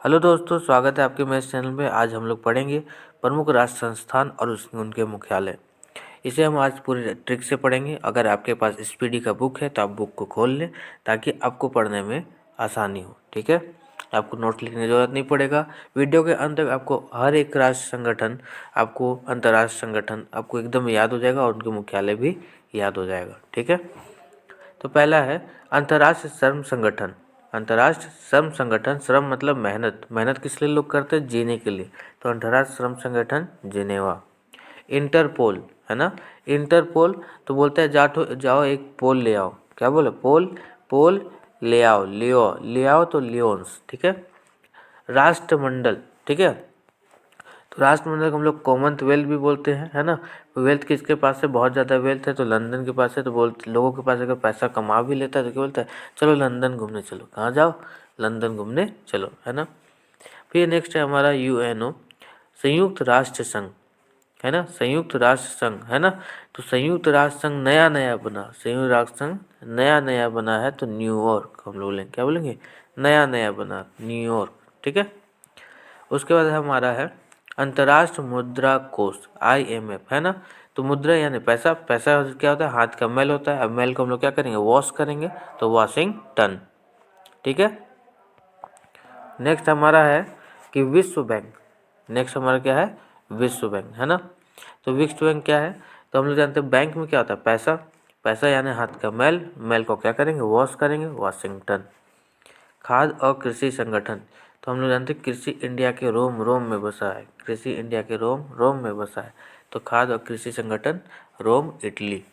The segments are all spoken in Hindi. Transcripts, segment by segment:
हेलो दोस्तों, स्वागत है आपके मेरे चैनल में। आज हम लोग पढ़ेंगे प्रमुख राष्ट्र संस्थान और उनके मुख्यालय। इसे हम आज पूरी ट्रिक से पढ़ेंगे। अगर आपके पास स्पीडी का बुक है तो आप बुक को खोल लें ताकि आपको पढ़ने में आसानी हो। ठीक है, आपको नोट लिखने की ज़रूरत नहीं पड़ेगा। वीडियो के अंत तक आपको हर एक राष्ट्र संगठन, आपको अंतर्राष्ट्रीय संगठन आपको एकदम याद हो जाएगा और उनके मुख्यालय भी याद हो जाएगा। ठीक है, तो पहला है अंतर्राष्ट्रीय श्रम संगठन। अंतर्राष्ट्रीय श्रम संगठन, श्रम मतलब मेहनत। मेहनत किस लिए लोग करते हैं? जीने के लिए। तो अंतर्राष्ट्रीय श्रम संगठन जिनेवा। इंटरपोल है ना, इंटरपोल तो बोलते हैं जाओ एक पोल ले आओ। क्या बोले? पोल, पोल ले आओ, ले आओ तो लियोन्स। ठीक है, राष्ट्रमंडल। ठीक है, तो राष्ट्रमंडल को हम लोग कॉमनवेल्थ भी बोलते हैं, है ना। वेल्थ किसके पास है? बहुत ज़्यादा वेल्थ है तो लंदन के पास है। तो बोलते लोगों के पास अगर पैसा कमा भी लेता है तो क्या बोलता है? चलो लंदन घूमने चलो। कहाँ जाओ? लंदन घूमने चलो, है ना। फिर नेक्स्ट है हमारा यूएनओ, संयुक्त राष्ट्र संघ, है ना। संयुक्त राष्ट्र संघ, है ना। तो संयुक्त राष्ट्र संघ नया नया बना, संयुक्त राष्ट्र संघ नया नया बना है तो न्यूयॉर्क हम लोग बोलेंगे। क्या बोलेंगे? नया नया बना, न्यूयॉर्क। ठीक है, उसके बाद हमारा है अंतर्राष्ट्रीय मुद्रा कोष, IMF, है ना। तो मुद्रा यानी पैसा। पैसा क्या होता है? हाथ का मैल होता है। अब मैल को हम लोग क्या करेंगे? वॉश करेंगे, तो वाशिंगटन। ठीक है, नेक्स्ट हमारा है कि विश्व बैंक। नेक्स्ट हमारा क्या है? विश्व बैंक, है ना। तो विश्व बैंक क्या है? तो हम लोग जानते हैं बैंक में क्या होता है? पैसा। पैसा यानी हाथ का मैल, मैल को क्या करेंगे? वॉश करेंगे, वाशिंगटन। खाद्य और कृषि संगठन, तो हम लोग जानते हैं कृषि इंडिया के रोम रोम में बसा है। कृषि इंडिया के रोम रोम में बसा है, तो खाद्य और कृषि संगठन रोम, इटली।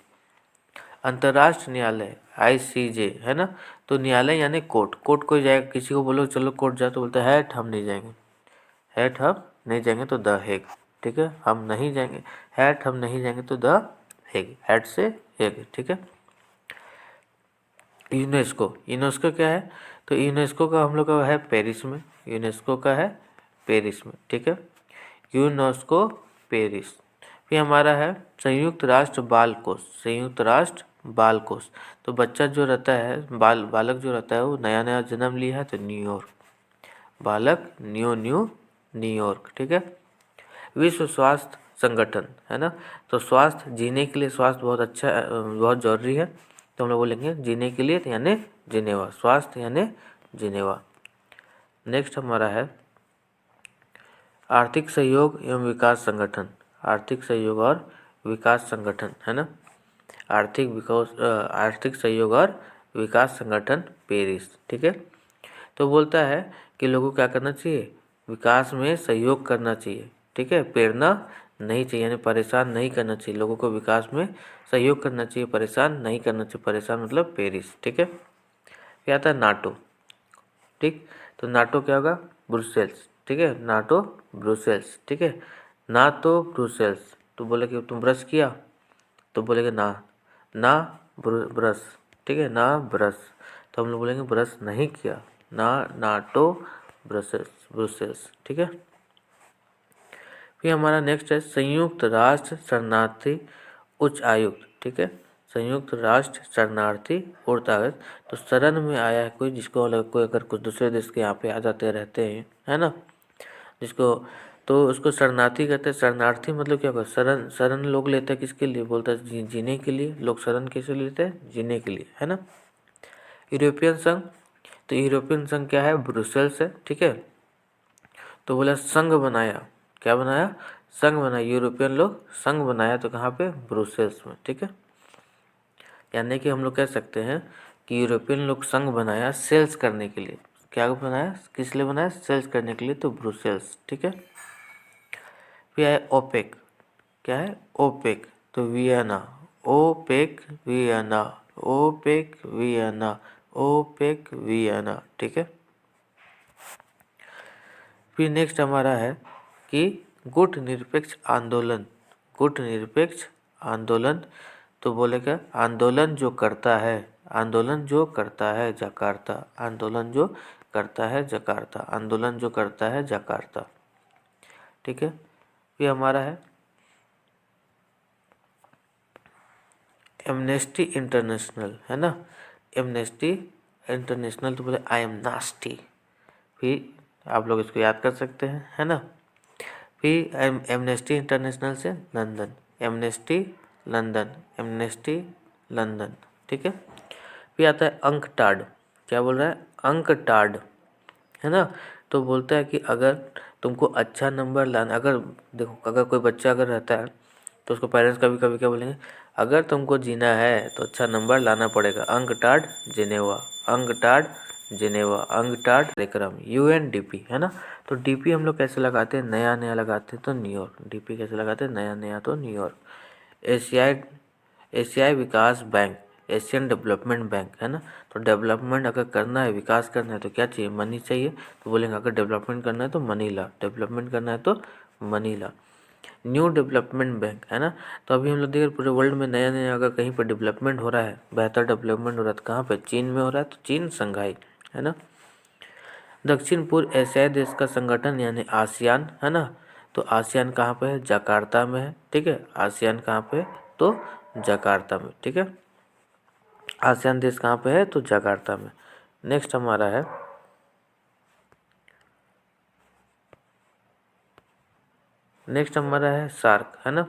अंतर्राष्ट्रीय न्यायालय ICJ, है ना। तो न्यायालय यानी कोर्ट। कोर्ट कोई जाएगा, किसी को बोलो चलो कोर्ट जाओ तो बोलते हैं हम नहीं जाएंगे। हैट हम नहीं जाएंगे तो द हेग। ठीक है, हम नहीं जाएंगे। हैट हम नहीं जाएंगे तो द हेग, हैट से हेग। ठीक है, यूनेस्को। यूनेस्को क्या है? तो यूनेस्को का हम लोग का है पेरिस में। यूनेस्को का है पेरिस में। ठीक है, यूनेस्को पेरिस। फिर हमारा है संयुक्त राष्ट्र बाल कोष। संयुक्त राष्ट्र बाल कोष, तो बच्चा जो रहता है, बालक जो रहता है वो नया नया जन्म लिया है तो न्यूयॉर्क। बालक न्यूयॉर्क। ठीक है, विश्व स्वास्थ्य संगठन, है ना। तो स्वास्थ्य, जीने के लिए स्वास्थ्य बहुत अच्छा, बहुत जरूरी है। तो हम लोग बोलेंगे जीने के लिए यानी जिनेवा, स्वास्थ्य यानी जिनेवा। नेक्स्ट हमारा है आर्थिक सहयोग एवं विकास संगठन। आर्थिक सहयोग और विकास संगठन, है ना। आर्थिक सहयोग और विकास संगठन पेरिस। ठीक है, तो बोलता है कि लोगों को क्या करना चाहिए? विकास में सहयोग करना चाहिए। ठीक है, प्रेरणा नहीं चाहिए यानी परेशान नहीं करना चाहिए। लोगों को विकास में सहयोग करना चाहिए, परेशान नहीं करना चाहिए। परेशान मतलब पेरिस। ठीक है, क्या आता है? नाटो। ठीक, तो नाटो क्या होगा? ब्रुसेल्स। ठीक है, नाटो ब्रुसेल्स। ठीक है, नाटो ब्रुसेल्स। तो बोले कि तुम ब्रश किया, तो बोलेंगे ना, ना ब्रश। ठीक है, ना ब्रश। तो हम लोग बोलेंगे ब्रश नहीं किया, ना नाटो ब्रसेल्स, ब्रुसेल्स। ठीक है, फिर हमारा नेक्स्ट है संयुक्त राष्ट्र शरणार्थी उच्च आयुक्त। ठीक है, संयुक्त राष्ट्र शरणार्थी उच्चायुक्त। तो शरण में आया है कोई, जिसको अलग कोई अगर कुछ दूसरे देश के यहाँ पे आ जाते रहते हैं, है ना, जिसको, तो उसको शरणार्थी कहते हैं। शरणार्थी मतलब क्या होगा? शरण, शरण लोग लेते हैं किसके लिए? बोलता है जीने के लिए। लोग शरण कैसे लेते हैं? जीने के लिए, है ना। यूरोपियन संघ, तो यूरोपियन संघ क्या है? ब्रुसेल्स है। ठीक है, तो बोला संघ बनाया। क्या बनाया? संघ बनाया। यूरोपियन लोग संघ बनाया, तो कहाँ पे? ब्रुसेल्स में। ठीक है, यानी कि हम लोग कह सकते हैं कि यूरोपियन लोग संघ बनाया सेल्स करने के लिए। क्या बनाया? किस लिए बनाया? सेल्स करने के लिए, तो ब्रुसेल्स। ठीक है, फिर है ओपेक। क्या है? ओपेक, तो Vienna. OPEC Vienna, OPEC Vienna, OPEC Vienna. ठीक है, फिर नेक्स्ट हमारा है कि गुट निरपेक्ष आंदोलन। गुट निरपेक्ष आंदोलन, तो बोलेगा आंदोलन जो करता है, आंदोलन जो करता है जकार्ता, आंदोलन जो करता है जकार्ता, आंदोलन जो करता है जकार्ता। ठीक है, फिर हमारा है एमनेस्टी इंटरनेशनल, है ना। एमनेस्टी इंटरनेशनल, तो बोले आई एम नास्टी। फिर आप लोग इसको याद कर सकते हैं, है ना। फिर एमनेस्टी इंटरनेशनल से London, amnesty London, amnesty London, ठीक है। फिर आता है अंकटाड, क्या बोल रहा है, अंकटाड, है ना। तो बोलता है कि अगर तुमको अच्छा नंबर लाना, अगर देखो अगर कोई बच्चा अगर रहता है तो उसको पेरेंट्स कभी कभी क्या बोलेंगे, अगर तुमको जीना है तो अच्छा नंबर लाना पड़ेगा, UNCTAD Geneva, UNCTAD Geneva, UNCTAD कार्यक्रम, UNDP, है ना। तो DP हम लोग कैसे लगाते हैं, नया नया लगाते हैं तो न्यूयॉर्क, DP कैसे लगाते हैं, नया नया तो न्यूयॉर्क। एशियाई विकास बैंक, एशियन डेवलपमेंट बैंक, है ना। तो डेवलपमेंट अगर करना है, विकास करना है तो क्या चाहिए, मनी चाहिए। तो बोलेंगे अगर डेवलपमेंट करना है तो मनी ला, डेवलपमेंट करना है तो मनी ला। न्यू डेवलपमेंट बैंक, है ना। तो अभी हम लोग देख पूरे वर्ल्ड में नया नया अगर कहीं पर डेवलपमेंट हो रहा है, बेहतर डेवलपमेंट हो रहा है तो कहाँ पे, चीन में हो रहा है, तो चीन संघाई, है ना। दक्षिण पूर्व एशियाई देश का संगठन यानी आसियान, है ना। तो आसियान कहाँ पे है, जकार्ता में है, ठीक है। आसियान कहाँ पे है, तो जकार्ता में, ठीक है। आसियान देश कहाँ पे है, तो जकार्ता में। नेक्स्ट हमारा है सार्क, है ना।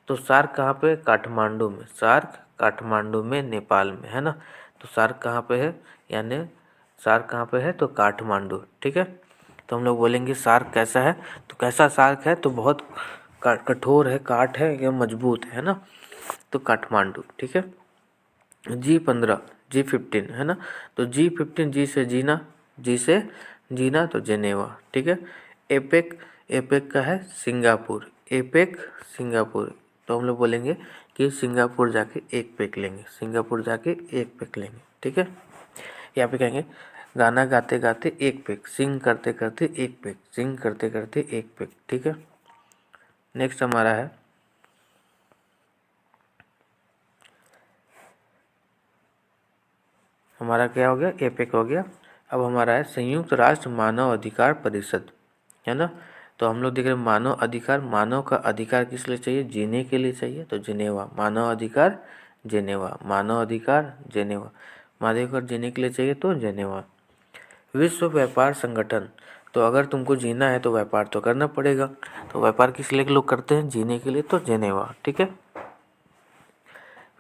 तो सार्क कहाँ पे, काठमांडू में, सार्क काठमांडू में, नेपाल में, है ना। तो सार्क कहाँ पे है, यानी सार्क कहाँ पे है, तो काठमांडू, ठीक है। तो हम लोग बोलेंगे सार्क कैसा है, तो कैसा सार्क है, तो बहुत कठोर है, काठ है या मजबूत है ना। तो काठमांडू, ठीक है। G15, G15, है ना। तो G15, जी से जीना, जी से जीना तो जेनेवा, ठीक है। एपेक, एपेक का है सिंगापुर, एपेक सिंगापुर। तो हम लोग बोलेंगे कि सिंगापुर जाके एक पेक लेंगे, सिंगापुर जाके एक पेक लेंगे, ठीक है। यहाँ पे कहेंगे गाना गाते गाते एक पेक, सिंग करते करते एक पेक, सिंग करते करते एक पेक, ठीक है। नेक्स्ट हमारा है हमारा क्या हो गया, एपेक हो गया। अब हमारा है संयुक्त राष्ट्र मानव अधिकार परिषद, है ना। तो हम लोग देख रहे हैं मानव अधिकार, मानव का अधिकार किस लिए चाहिए, जीने के लिए चाहिए, तो जिनेवा, मानव अधिकार जिनेवा, मानव अधिकार जिनेवा, मानव अधिकार जीने के लिए चाहिए तो जिनेवा। विश्व व्यापार संगठन, तो अगर तुमको जीना है तो व्यापार तो करना पड़ेगा, तो व्यापार किस लिए लोग करते हैं, जीने के लिए, तो जिनेवा, ठीक है।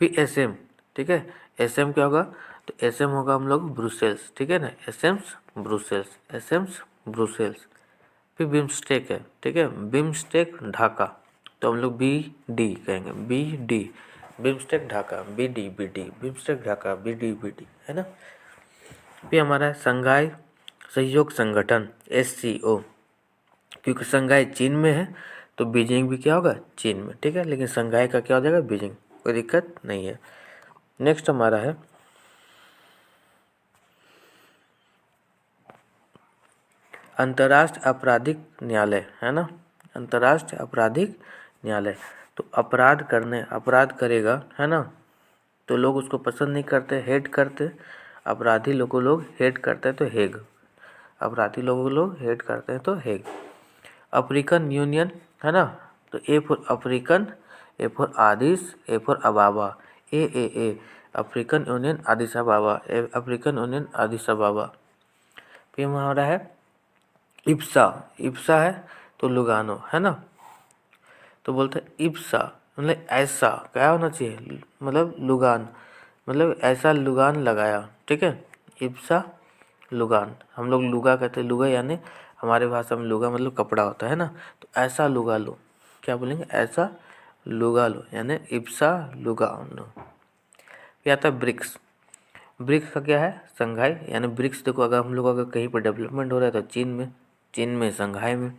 फिर SM, ठीक है। SM क्या होगा, तो SM होगा हम लोग ब्रुसेल्स, ठीक है ना, एसएम्स ब्रुसेल्स, एसएम्स ब्रुसेल्स। फिर बिम्स्टेक है, ठीक है, बिम्स्टेक ढाका, तो हम लोग BD कहेंगे, BD BIMSTEC Dhaka, BD BIMSTEC Dhaka, BD, है ना। फिर हमारा है संघाई सहयोग संगठन, SCO, क्योंकि संघाई चीन में है तो बीजिंग भी क्या होगा, चीन में, ठीक है। लेकिन संघाई का क्या हो जाएगा, बीजिंग, कोई दिक्कत नहीं है। नेक्स्ट हमारा है अंतर्राष्ट्रीय आपराधिक न्यायालय, है ना, अंतर्राष्ट्रीय आपराधिक न्यायालय। तो अपराध करेगा, है ना, तो लोग उसको पसंद नहीं करते, हेट करते, अपराधी लोगों को लोग हेट करते हैं तो हेग, अपराधी लोगों को लोग हेट करते हैं तो हेग। अफ्रीकन यूनियन, है ना, तो A for African, A for आदिस, A for अबाबा, A African union आदिस अबाबा, African union आदिस अबाबा। फिर हमारा है इप्सा है तो लुगानो, है ना। तो बोलते हैं इप्सा मतलब ऐसा क्या होना चाहिए, मतलब लुगान, मतलब ऐसा लुगान लगाया, ठीक है। इप्सा लुगान, हम लोग लुगा कहते हैं, लुगा यानी हमारे भाषा में लुगा मतलब कपड़ा होता है ना। तो ऐसा लुगा लो, क्या बोलेंगे, ऐसा लुगा लो, यानी इप्सा लुगानो। फिर आता है ब्रिक्स, ब्रिक्स का क्या है, संघाई, यानी ब्रिक्स देखो अगर हम लोग अगर कहीं पर डेवलपमेंट हो रहा है तो चीन में संघाई में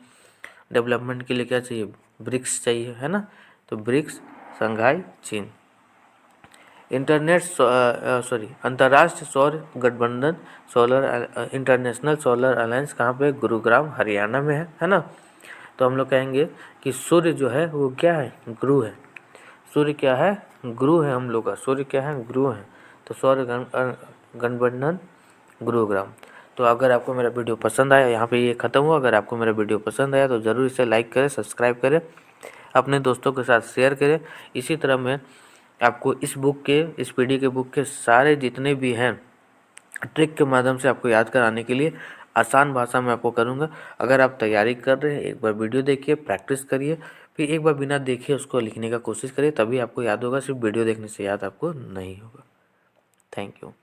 डेवलपमेंट के लिए क्या चाहिए, ब्रिक्स चाहिए, है ना। तो ब्रिक्स संघाई चीन। अंतर्राष्ट्रीय सौर गठबंधन, इंटरनेशनल सोलर अलायंस कहाँ पे, गुरुग्राम हरियाणा में है ना। तो हम लोग कहेंगे कि सूर्य जो है वो क्या है, गुरु है, सूर्य क्या है, गुरु है, हम लोग का सूर्य क्या है, गुरु है। तो सौर गठबंधन गुरुग्राम। तो अगर आपको मेरा वीडियो पसंद आया, यहाँ पे ये ख़त्म हुआ। अगर आपको मेरा वीडियो पसंद आया तो ज़रूर इसे लाइक करें, सब्सक्राइब करें, अपने दोस्तों के साथ शेयर करें। इसी तरह मैं आपको इस पीडी के बुक के सारे जितने भी हैं ट्रिक के माध्यम से आपको याद कराने के लिए आसान भाषा में आपको करूँगा। अगर आप तैयारी कर रहे हैं, एक बार वीडियो देखिए, प्रैक्टिस करिए, फिर एक बार बिना देखे उसको लिखने का कोशिश करिए, तभी आपको याद होगा। सिर्फ वीडियो देखने से याद आपको नहीं होगा। Thank you.